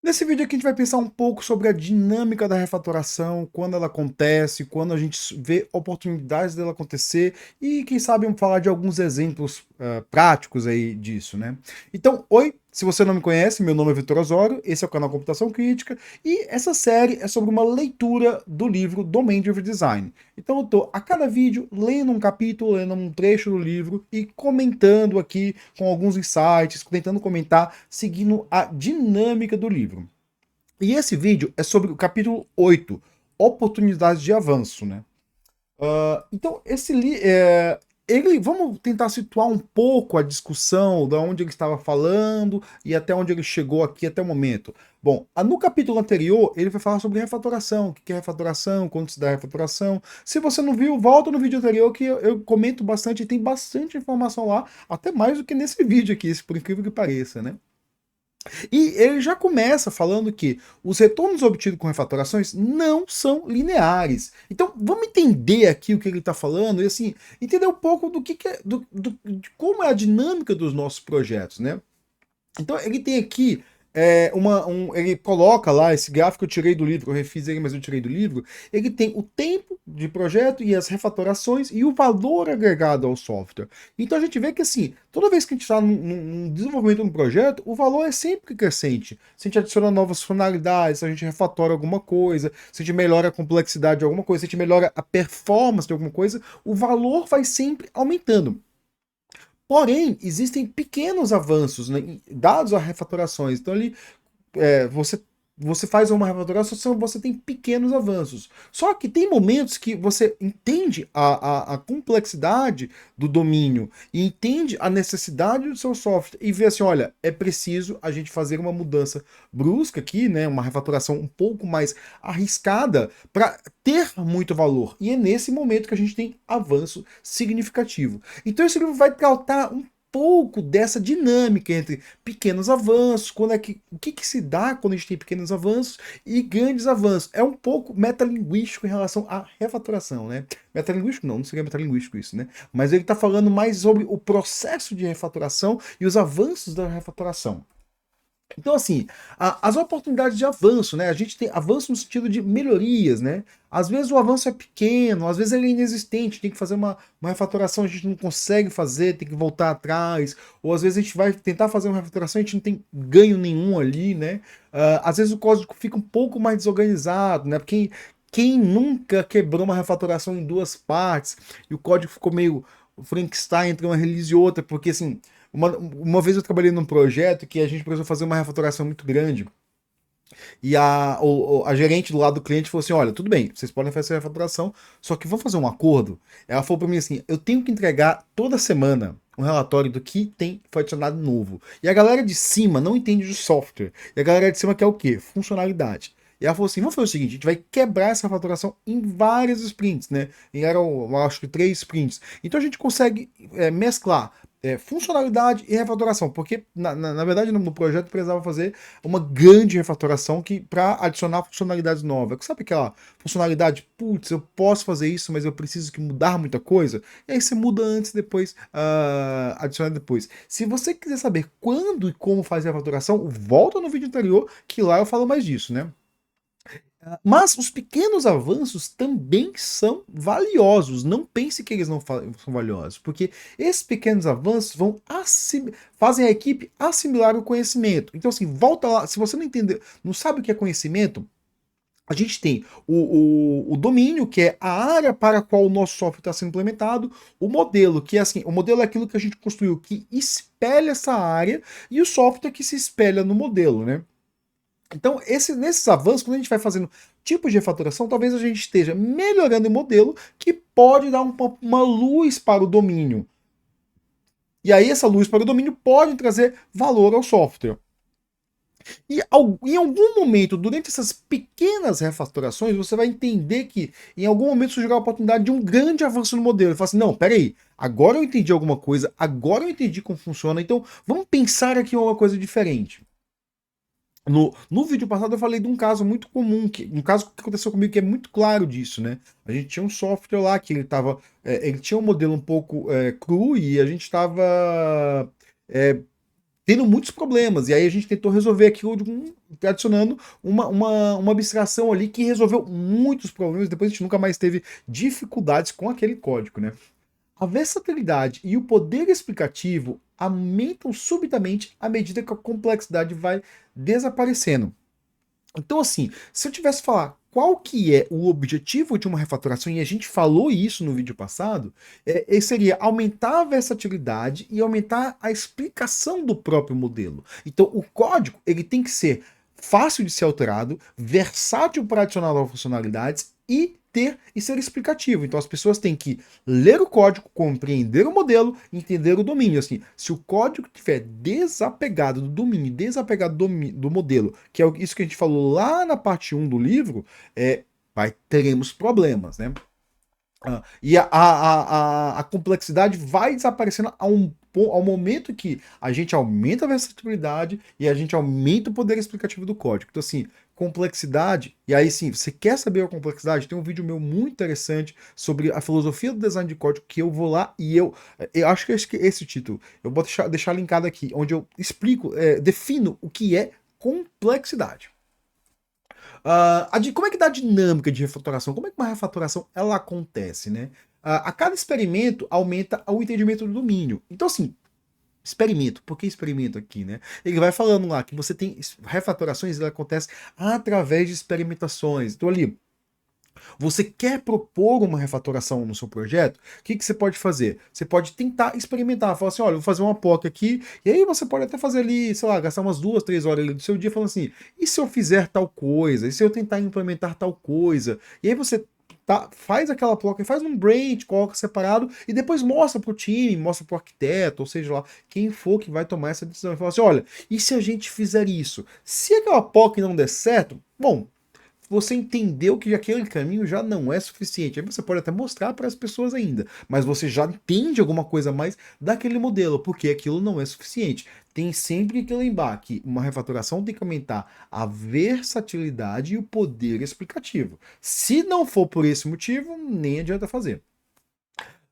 Nesse vídeo aqui a gente vai pensar um pouco sobre a dinâmica da refatoração, quando ela acontece, quando a gente vê oportunidades dela acontecer e quem sabe falar de alguns exemplos práticos aí disso, né? Então, oi, se você não me conhece, meu nome é Vitor Osório, esse é o canal Computação Crítica e essa série é sobre uma leitura do livro Domain Driven Design. Então eu tô a cada vídeo lendo um capítulo, lendo um trecho do livro e comentando aqui com alguns insights, tentando comentar, seguindo a dinâmica do livro. E esse vídeo é sobre o capítulo 8, Oportunidades de Avanço, né? Então, vamos tentar situar um pouco a discussão, da onde ele estava falando e até onde ele chegou aqui até o momento. Bom, no capítulo anterior, ele vai falar sobre refatoração, o que é refatoração, quando se dá refatoração. Se você não viu, volta no vídeo anterior que eu comento bastante, e tem bastante informação lá, até mais do que nesse vídeo aqui, por incrível que pareça, né? E ele já começa falando que os retornos obtidos com refatorações não são lineares. Então, vamos entender aqui o que ele está falando e assim, entender um pouco do que é, de como é a dinâmica dos nossos projetos, né? Então, ele tem aqui ele coloca lá esse gráfico que eu tirei do livro, eu refiz ele, mas eu tirei do livro. Ele tem o tempo de projeto e as refatorações e o valor agregado ao software. Então a gente vê que assim, toda vez que a gente está num desenvolvimento de um projeto, o valor é sempre crescente. Se a gente adiciona novas funcionalidades, se a gente refatora alguma coisa, se a gente melhora a complexidade de alguma coisa, se a gente melhora a performance de alguma coisa, o valor vai sempre aumentando. Porém, existem pequenos avanços, né, dados a refatorações. Então, ali, você faz uma refatoração, você tem pequenos avanços. Só que tem momentos que você entende a complexidade do domínio e entende a necessidade do seu software e vê assim, olha, é preciso a gente fazer uma mudança brusca aqui, né, uma refatoração um pouco mais arriscada para ter muito valor. E é nesse momento que a gente tem avanço significativo. Então esse livro vai tratar um pouco dessa dinâmica entre pequenos avanços, o que, que se dá quando a gente tem pequenos avanços e grandes avanços. É um pouco metalinguístico em relação à refatoração, né? Metalinguístico não seria metalinguístico isso, né? Mas ele está falando mais sobre o processo de refatoração e os avanços da refatoração. Então, assim, as oportunidades de avanço, né? A gente tem avanço no sentido de melhorias, né? Às vezes o avanço é pequeno, às vezes ele é inexistente, tem que fazer uma refatoração, a gente não consegue fazer, tem que voltar atrás, ou às vezes a gente vai tentar fazer uma refatoração e a gente não tem ganho nenhum ali, né? Às vezes o código fica um pouco mais desorganizado, né? Porque quem nunca quebrou uma refatoração em duas partes e o código ficou meio Frankenstein entre uma release e outra, porque assim. Uma vez eu trabalhei num projeto que a gente precisou fazer uma refatoração muito grande. E a gerente do lado do cliente falou assim: olha, tudo bem, vocês podem fazer a refatoração, só que vamos fazer um acordo. Ela falou para mim assim: eu tenho que entregar toda semana um relatório do que foi adicionado novo. E a galera de cima não entende de software. E a galera de cima quer o quê? Funcionalidade. E ela falou assim: vamos fazer o seguinte, a gente vai quebrar essa faturação em vários sprints, né? E eram, eu acho que 3 sprints. Então a gente consegue mesclar funcionalidade e refatoração, porque na verdade no projeto precisava fazer uma grande refatoração que para adicionar funcionalidades novas. Sabe aquela funcionalidade, putz, eu posso fazer isso, mas eu preciso que mudar muita coisa? E aí você muda antes, depois adiciona depois. Se você quiser saber quando e como fazer a refatoração, volta no vídeo anterior, que lá eu falo mais disso, né? Mas os pequenos avanços também são valiosos. Não pense que eles não são valiosos, porque esses pequenos avanços fazem a equipe assimilar o conhecimento. Então, assim, volta lá. Se você não entender, não sabe o que é conhecimento, a gente tem o domínio, que é a área para a qual o nosso software está sendo implementado, o modelo, que é assim, o modelo é aquilo que a gente construiu que espelha essa área, e o software que se espelha no modelo, né? Então, nesses avanços, quando a gente vai fazendo tipos de refatoração, talvez a gente esteja melhorando o modelo que pode dar uma luz para o domínio. E aí, essa luz para o domínio pode trazer valor ao software. E em algum momento, durante essas pequenas refatorações, você vai entender que em algum momento surgirá a oportunidade de um grande avanço no modelo. Ele fala assim: não, peraí, agora eu entendi alguma coisa, agora eu entendi como funciona, então vamos pensar aqui em uma coisa diferente. No vídeo passado eu falei de um caso muito comum, um caso que aconteceu comigo que é muito claro disso, né? A gente tinha um software lá que ele tinha um modelo um pouco cru e a gente estava tendo muitos problemas. E aí a gente tentou resolver aquilo adicionando uma abstração ali que resolveu muitos problemas. Depois a gente nunca mais teve dificuldades com aquele código, né? A versatilidade e o poder explicativo aumentam subitamente à medida que a complexidade vai desaparecendo. Então, assim, se eu tivesse que falar qual que é o objetivo de uma refatoração, e a gente falou isso no vídeo passado, seria aumentar a versatilidade e aumentar a explicação do próprio modelo. Então, o código ele tem que ser fácil de ser alterado, versátil para adicionar novas funcionalidades e ter e ser explicativo. Então as pessoas têm que ler o código, compreender o modelo, entender o domínio. Assim, se o código estiver desapegado do domínio, desapegado do modelo, que é isso que a gente falou lá na parte 1 do livro, teremos problemas, né? E a complexidade vai desaparecendo ao momento que a gente aumenta a versatilidade e a gente aumenta o poder explicativo do código. Então, assim, complexidade, e aí sim, você quer saber a complexidade? Tem um vídeo meu muito interessante sobre a filosofia do design de código que eu vou lá e eu acho que esse título, eu vou deixar linkado aqui, onde eu explico, defino o que é complexidade. Como é que dá a dinâmica de refatoração? Como é que uma refatoração ela acontece, né? A cada experimento aumenta o entendimento do domínio. Então, assim, experimento. Por que experimento aqui, né? Ele vai falando lá que você tem refatorações, ela acontece através de experimentações. Então, ali, você quer propor uma refatoração no seu projeto? O que você pode fazer? Você pode tentar experimentar, falar assim, olha, eu vou fazer uma POC aqui, e aí você pode até fazer ali, sei lá, gastar umas 2, 3 horas ali do seu dia falando assim, e se eu fizer tal coisa? E se eu tentar implementar tal coisa? E aí você faz aquela POC, faz um branch, coloca separado, e depois mostra para o time, mostra para o arquiteto, ou seja lá, quem for que vai tomar essa decisão. E fala assim, olha, e se a gente fizer isso? Se aquela POC não der certo, bom, você entendeu que aquele caminho já não é suficiente. Aí você pode até mostrar para as pessoas ainda, mas você já entende alguma coisa a mais daquele modelo, porque aquilo não é suficiente. Tem sempre que lembrar que uma refatoração tem que aumentar a versatilidade e o poder explicativo. Se não for por esse motivo, nem adianta fazer.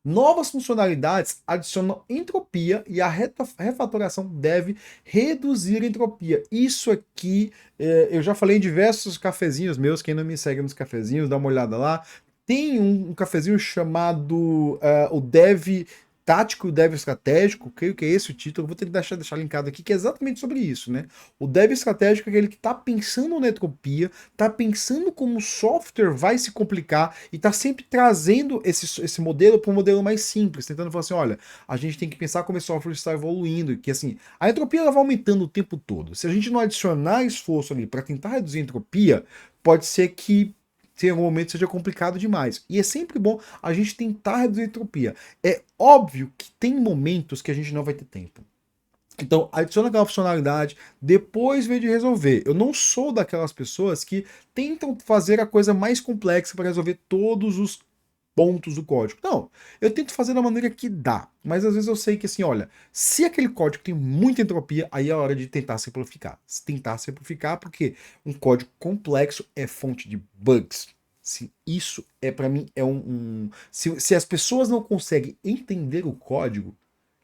Novas funcionalidades adicionam entropia e a refatoração deve reduzir a entropia. Isso aqui, eu já falei em diversos cafezinhos meus, quem não me segue nos cafezinhos, dá uma olhada lá. Tem um cafezinho chamado o Dev Tático e o Dev Estratégico, creio que é esse o título, vou ter que deixar linkado aqui, que é exatamente sobre isso, né? O Dev Estratégico é aquele que está pensando na entropia, está pensando como o software vai se complicar e está sempre trazendo esse modelo para um modelo mais simples, tentando falar assim, olha, a gente tem que pensar como esse software está evoluindo, que assim, a entropia ela vai aumentando o tempo todo. Se a gente não adicionar esforço ali para tentar reduzir a entropia, pode ser que em algum momento seja complicado demais. E é sempre bom a gente tentar reduzir a entropia. É óbvio que tem momentos que a gente não vai ter tempo. Então, adiciona aquela funcionalidade, depois vê de resolver. Eu não sou daquelas pessoas que tentam fazer a coisa mais complexa para resolver todos os pontos do código. Não, eu tento fazer da maneira que dá, mas às vezes eu sei que assim, olha, se aquele código tem muita entropia, aí é a hora de tentar simplificar. Tentar simplificar porque um código complexo é fonte de bugs. Se isso para mim se as pessoas não conseguem entender o código,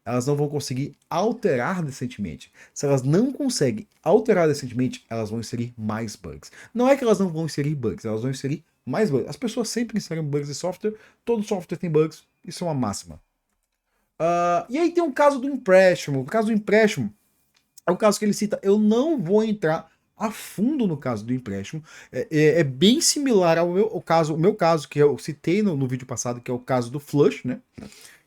elas não vão conseguir alterar decentemente. Se elas não conseguem alterar decentemente, elas vão inserir mais bugs. Não é que elas não vão inserir bugs, elas vão inserir mais bugs. As pessoas sempre inserem bugs em software, todo software tem bugs, isso é uma máxima. E aí tem um caso do empréstimo. O caso do empréstimo é um caso que ele cita. Eu não vou entrar a fundo no caso do empréstimo. É bem similar ao meu caso, que eu citei no vídeo passado, que é o caso do Flush, né?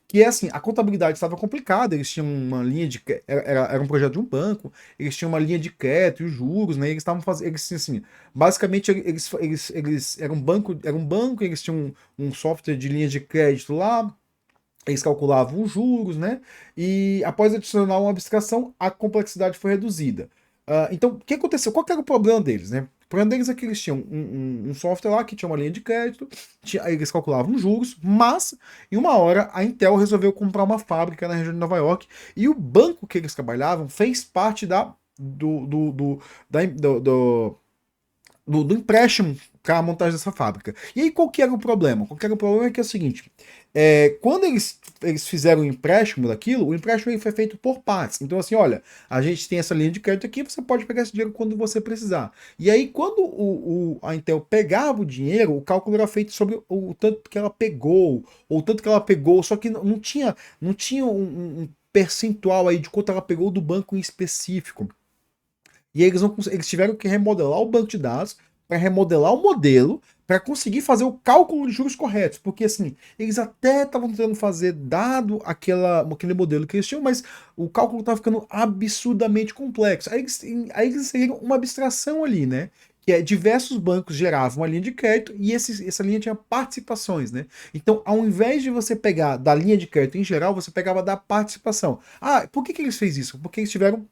Que é assim, a contabilidade estava complicada, eles tinham uma linha de. Era um projeto de um banco, eles tinham uma linha de crédito e os juros, né? Eles estavam fazendo. Eles, assim, basicamente, eles eram um banco, eles tinham um software de linha de crédito lá, eles calculavam os juros, né? E após adicionar uma abstração, a complexidade foi reduzida. Então, o que aconteceu? Qual que era o problema deles, né? O problema deles é que eles tinham um software lá que tinha uma linha de crédito, eles calculavam juros, mas em uma hora a Intel resolveu comprar uma fábrica na região de Nova York e o banco que eles trabalhavam fez parte do empréstimo para a montagem dessa fábrica. E aí, qual que era o problema? Qual que era o problema é que é o seguinte, quando eles fizeram o empréstimo daquilo, o empréstimo ele foi feito por partes. Então, assim, olha, a gente tem essa linha de crédito aqui, você pode pegar esse dinheiro quando você precisar. E aí, quando a Intel pegava o dinheiro, o cálculo era feito sobre o tanto que ela pegou, ou o tanto que ela pegou, só que não tinha um percentual aí de quanto ela pegou do banco em específico. E aí eles tiveram que remodelar o banco de dados para remodelar o modelo para conseguir fazer o cálculo de juros corretos. Porque assim, eles até estavam tentando fazer dado aquele modelo que eles tinham, mas o cálculo estava ficando absurdamente complexo. Aí eles inseriram uma abstração ali, né? Que é diversos bancos geravam uma linha de crédito e essa linha tinha participações, né? Então, ao invés de você pegar da linha de crédito em geral, você pegava da participação. Ah, por que eles fez isso? Porque eles tiveram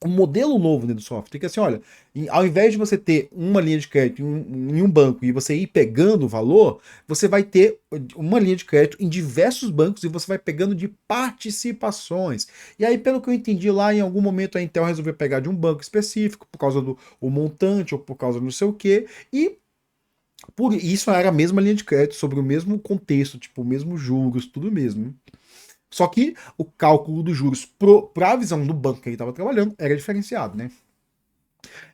um modelo novo dentro do software, que assim, olha, ao invés de você ter uma linha de crédito em um banco e você ir pegando o valor, você vai ter uma linha de crédito em diversos bancos e você vai pegando de participações. E aí, pelo que eu entendi lá, em algum momento a Intel resolveu pegar de um banco específico, por causa do o montante ou por causa do não sei o quê, e por isso era a mesma linha de crédito, sobre o mesmo contexto, tipo, o mesmo juros, tudo mesmo. Só que o cálculo dos juros para a visão do banco que ele estava trabalhando era diferenciado, né?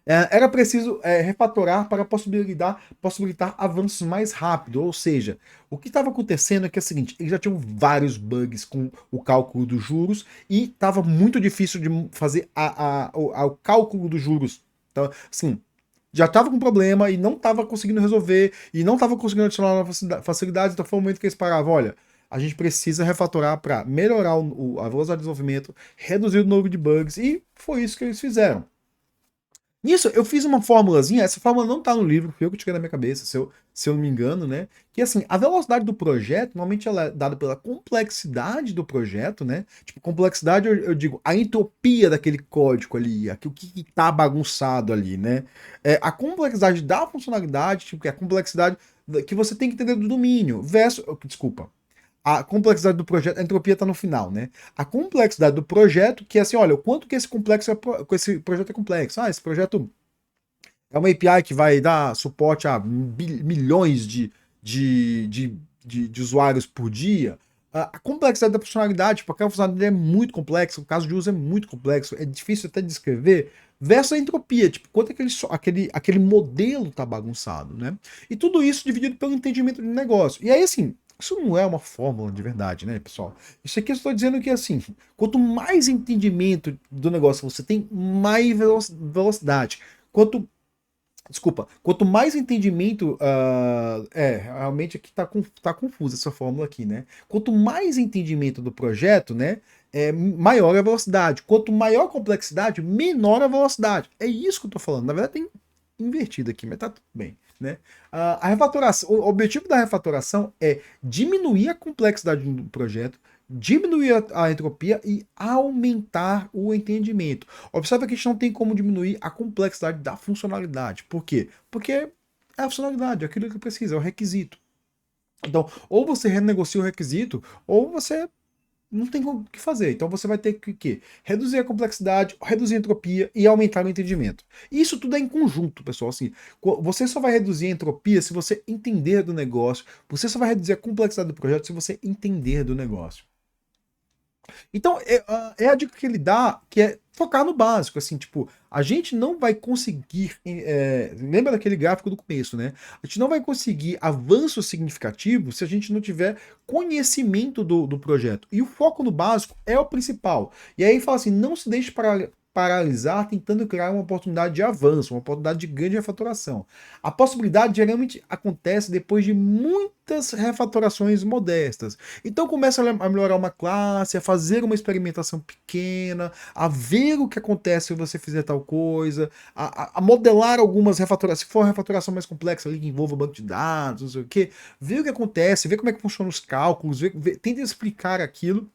Era preciso refatorar para possibilitar avanços mais rápidos, ou seja, o que estava acontecendo é que é o seguinte, eles já tinham vários bugs com o cálculo dos juros e estava muito difícil de fazer o cálculo dos juros. Então, assim, já estava com problema e não estava conseguindo resolver e não estava conseguindo adicionar facilidades, então foi o momento que eles paravam, olha, a gente precisa refatorar para melhorar a velocidade de desenvolvimento, reduzir o número de bugs, e foi isso que eles fizeram. Nisso, eu fiz uma formulazinha, essa fórmula não tá no livro, foi eu que tirei da minha cabeça, se eu não me engano, né? Que assim, a velocidade do projeto, normalmente ela é dada pela complexidade do projeto, né? Tipo, complexidade, eu digo, a entropia daquele código ali, o que tá bagunçado ali, né? A complexidade da funcionalidade, tipo, que é a complexidade que você tem que entender do domínio, versus, desculpa, a complexidade do projeto, a entropia está no final, né? A complexidade do projeto, que é assim, olha, o quanto que esse projeto é complexo. Ah, esse projeto é uma API que vai dar suporte a milhões de usuários por dia. A complexidade da funcionalidade, porque a funcionalidade é muito complexa, o caso de uso é muito complexo, é difícil até de descrever, versus a entropia, tipo, quanto aquele modelo tá bagunçado, né? E tudo isso dividido pelo entendimento de negócio. E aí, assim, isso não é uma fórmula de verdade, né, pessoal? Isso aqui eu estou dizendo que, assim, quanto mais entendimento do negócio você tem, mais velocidade. Quanto mais entendimento. Realmente aqui tá confusa essa fórmula aqui, né? Quanto mais entendimento do projeto, né? Maior a velocidade. Quanto maior a complexidade, menor a velocidade. É isso que eu tô falando. Na verdade, tem invertido aqui, mas tá tudo bem, né? A refatoração, o objetivo da refatoração é diminuir a complexidade do projeto, diminuir a entropia e aumentar o entendimento. Observe que a gente não tem como diminuir a complexidade da funcionalidade. Por quê? Porque é a funcionalidade, é aquilo que precisa, é o requisito. Então, ou você renegocia o requisito, ou você não tem o que fazer. Então você vai ter que reduzir a complexidade, reduzir a entropia e aumentar o entendimento. E isso tudo é em conjunto, pessoal. Assim, você só vai reduzir a entropia se você entender do negócio. Você só vai reduzir a complexidade do projeto se você entender do negócio. Então, é a dica que ele dá, que é focar no básico, assim, tipo, a gente não vai conseguir, lembra daquele gráfico do começo, né? A gente não vai conseguir avanço significativo se a gente não tiver conhecimento do projeto. E o foco no básico é o principal. E aí fala assim, não se deixe paralisar tentando criar uma oportunidade de avanço, uma oportunidade de grande refatoração. A possibilidade geralmente acontece depois de muitas refatorações modestas. Então começa a melhorar uma classe, a fazer uma experimentação pequena, a ver o que acontece se você fizer tal coisa, a modelar algumas refatorações, se for uma refatoração mais complexa ali que envolva banco de dados, não sei o que, ver o que acontece, ver como é que funcionam os cálculos, tenta explicar aquilo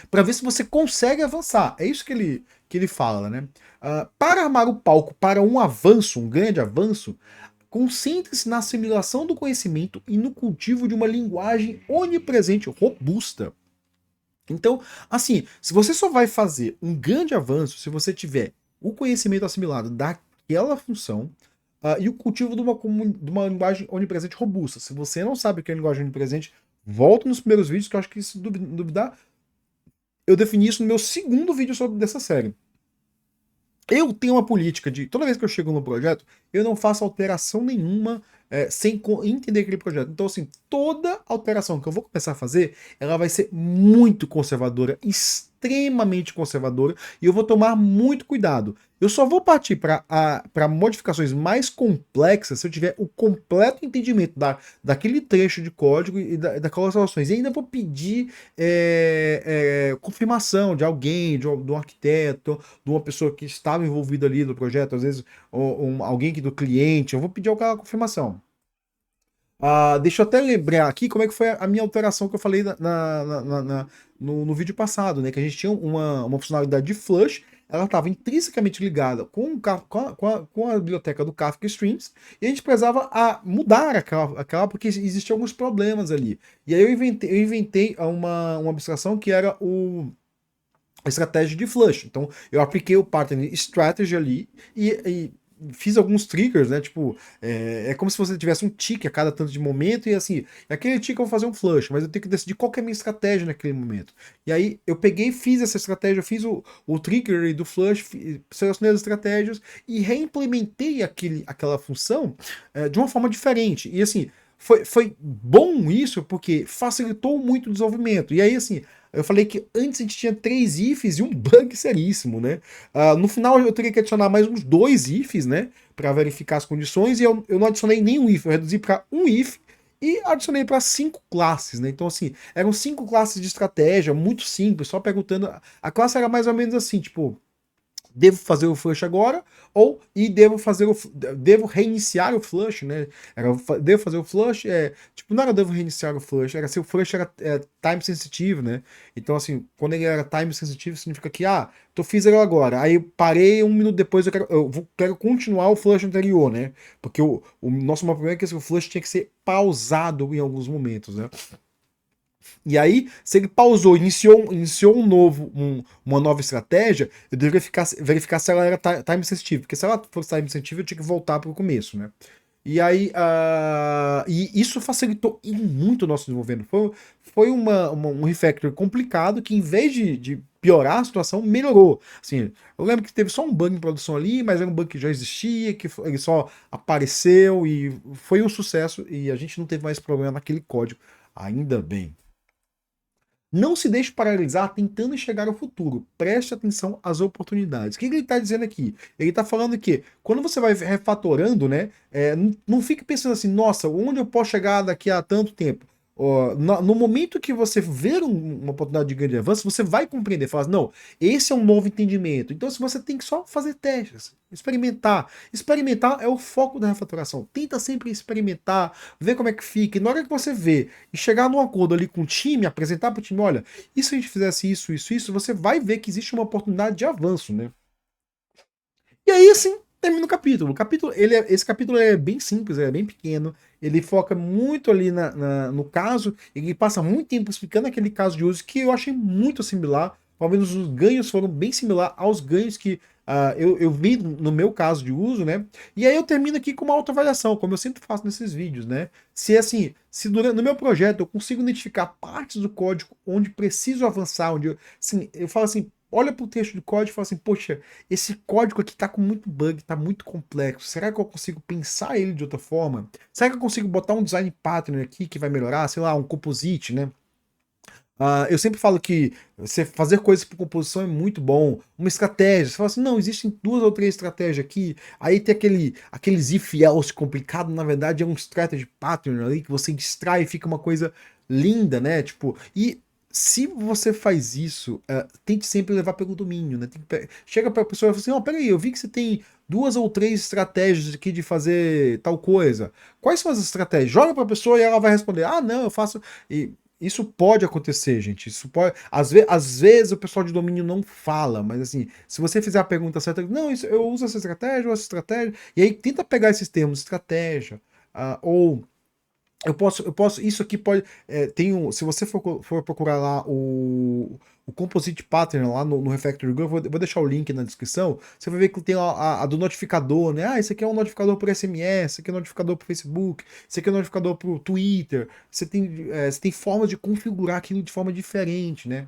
para ver se você consegue avançar. É isso que ele fala, né? Para armar o palco para um avanço, um grande avanço, concentre-se na assimilação do conhecimento e no cultivo de uma linguagem onipresente, robusta. Então, assim, se você só vai fazer um grande avanço se você tiver o conhecimento assimilado daquela função, e o cultivo de uma linguagem onipresente robusta. Se você não sabe o que é linguagem onipresente, volta nos primeiros vídeos, que eu acho que se duvidar, eu defini isso no meu segundo vídeo sobre dessa série. Eu tenho uma política de, toda vez que eu chego no projeto, eu não faço alteração nenhuma sem entender aquele projeto. Então, assim, toda alteração que eu vou começar a fazer, ela vai ser muito conservadora, extremamente conservadora, e eu vou tomar muito cuidado. Eu só vou partir para modificações mais complexas se eu tiver o completo entendimento daquele trecho de código e daquelas relações. E ainda vou pedir confirmação de alguém, de um arquiteto, de uma pessoa que estava envolvida ali no projeto, às vezes alguém que do cliente, eu vou pedir aquela confirmação. Deixa eu até lembrar aqui como é que foi a minha alteração que eu falei no vídeo passado, né? Que a gente tinha uma funcionalidade de flush, ela estava intrinsecamente ligada com a biblioteca do Kafka Streams, e a gente precisava mudar aquela porque existiam alguns problemas ali. E aí eu inventei uma abstração que era a estratégia de flush. Então, eu apliquei o pattern strategy ali e fiz alguns triggers, né? Tipo, é como se você tivesse um tick a cada tanto de momento e assim, naquele tick eu vou fazer um flush, mas eu tenho que decidir qual que é a minha estratégia naquele momento. E aí eu peguei e fiz essa estratégia, eu fiz o trigger do flush, selecionei as estratégias e reimplementei aquela função de uma forma diferente. E assim, foi bom isso porque facilitou muito o desenvolvimento. E aí, assim, eu falei que antes a gente tinha 3 ifs e um bug seríssimo, né? No final eu teria que adicionar mais uns 2 ifs, né? Para verificar as condições, e eu não adicionei nenhum if, eu reduzi para um if e adicionei para 5 classes, né? Então, assim, eram 5 classes de estratégia, muito simples, só perguntando. A classe era mais ou menos assim, tipo. Devo fazer o flush agora e devo reiniciar o flush, né? Devo fazer o flush, tipo, não era devo reiniciar o flush, era se o flush era time sensitive, né? Então, assim, quando ele era time sensitive, significa que, tô fiz ele agora, aí eu parei 1 minuto depois, quero continuar o flush anterior, né? Porque o nosso maior problema é que o flush tinha que ser pausado em alguns momentos, né? E aí, se ele pausou, iniciou uma nova estratégia, eu deveria verificar se ela era time sensitive, porque se ela fosse time sensitive, eu tinha que voltar para o começo, né? E aí, e isso facilitou muito o nosso desenvolvimento. Foi um refactor complicado que, em vez de piorar a situação, melhorou. Assim, eu lembro que teve só um bug em produção ali, mas era um bug que já existia, que ele só apareceu e foi um sucesso, e a gente não teve mais problema naquele código. Ainda bem. Não se deixe paralisar tentando enxergar o futuro. Preste atenção às oportunidades. O que ele está dizendo aqui? Ele está falando que quando você vai refatorando, né? Não fique pensando assim, nossa, onde eu posso chegar daqui a tanto tempo? No momento que você ver uma oportunidade de grande avanço, você vai compreender, falar, não, esse é um novo entendimento. Então, se você tem que só fazer testes, experimentar. Experimentar é o foco da refatoração. Tenta sempre experimentar, ver como é que fica. E na hora que você vê e chegar num acordo ali com o time, apresentar para o time, olha, e se a gente fizesse isso, você vai ver que existe uma oportunidade de avanço, né? E aí, assim, termina o capítulo. Esse capítulo é bem simples, é bem pequeno. Ele foca muito ali no caso. Ele passa muito tempo explicando aquele caso de uso que eu achei muito similar. Pelo menos os ganhos foram bem similar aos ganhos que eu vi no meu caso de uso, né? E aí eu termino aqui com uma autoavaliação, como eu sempre faço nesses vídeos, né? Se assim, se no meu projeto eu consigo identificar partes do código onde preciso avançar, onde assim, eu falo assim, olha para o texto do código e fala assim, poxa, esse código aqui tá com muito bug, tá muito complexo. Será que eu consigo pensar ele de outra forma? Será que eu consigo botar um design pattern aqui que vai melhorar? Sei lá, um composite, né? Eu sempre falo que você fazer coisas por composição é muito bom. Uma estratégia, você fala assim, não, existem 2 ou 3 estratégias aqui. Aí tem aqueles if else complicado, na verdade é um strategy pattern ali que você distrai e fica uma coisa linda, né? Tipo, e se você faz isso, tente sempre levar pelo domínio, né? Chega para a pessoa e fala assim, ó, peraí, eu vi que você tem 2 ou 3 estratégias aqui de fazer tal coisa. Quais são as estratégias? Joga para a pessoa e ela vai responder, não, eu faço... E isso pode acontecer, gente. Isso pode. Às vezes o pessoal de domínio não fala, mas assim, se você fizer a pergunta certa, não, eu uso essa estratégia ou essa estratégia, e aí tenta pegar esses termos, estratégia, ou Isso aqui pode, se você for procurar lá o Composite Pattern lá no Refactory Go, eu vou deixar o link na descrição, você vai ver que tem a do notificador, né? Ah, esse aqui é um notificador por SMS, esse aqui é um notificador por Facebook, esse aqui é um notificador por Twitter, você tem formas de configurar aquilo de forma diferente, né?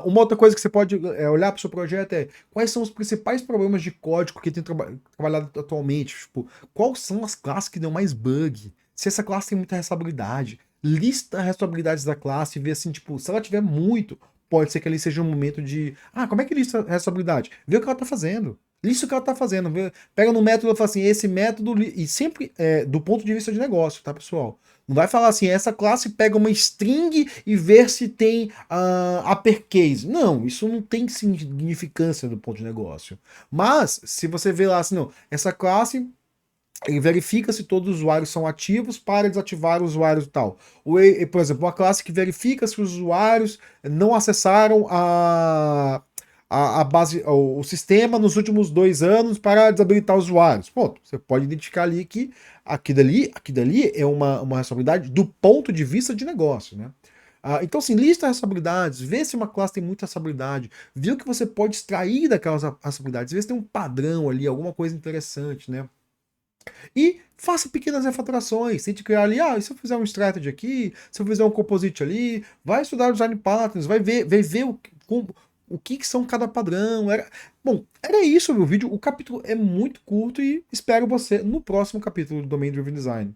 Uma outra coisa que você pode olhar para o seu projeto é quais são os principais problemas de código que tem trabalhado atualmente. Tipo, quais são as classes que dão mais bug? Se essa classe tem muita responsabilidade, lista as responsabilidades da classe e vê assim, tipo, se ela tiver muito, pode ser que ali seja um momento de. Ah, como é que lista a responsabilidade? Vê o que ela tá fazendo. Lista o que ela tá fazendo. Pega no método e fala assim, esse método. E sempre do ponto de vista de negócio, tá, pessoal? Não vai falar assim, essa classe pega uma string e ver se tem uppercase. Não, isso não tem significância do ponto de negócio. Mas, se você vê lá assim, não, essa classe ele verifica se todos os usuários são ativos para desativar os usuários e tal. Por exemplo, uma classe que verifica se os usuários não acessaram a base, o sistema nos últimos 2 anos para desabilitar os usuários. Ponto. Você pode identificar ali que aqui dali é uma responsabilidade do ponto de vista de negócio, né? Então, assim, lista as responsabilidades, vê se uma classe tem muita responsabilidade, vê o que você pode extrair daquelas responsabilidades, vê se tem um padrão ali, alguma coisa interessante, né? E faça pequenas refatorações, tente criar ali, e se eu fizer um strategy aqui, se eu fizer um composite ali, vai estudar design patterns, vai ver o que são cada padrão. Bom, era isso o meu vídeo, o capítulo é muito curto e espero você no próximo capítulo do Domain Driven Design.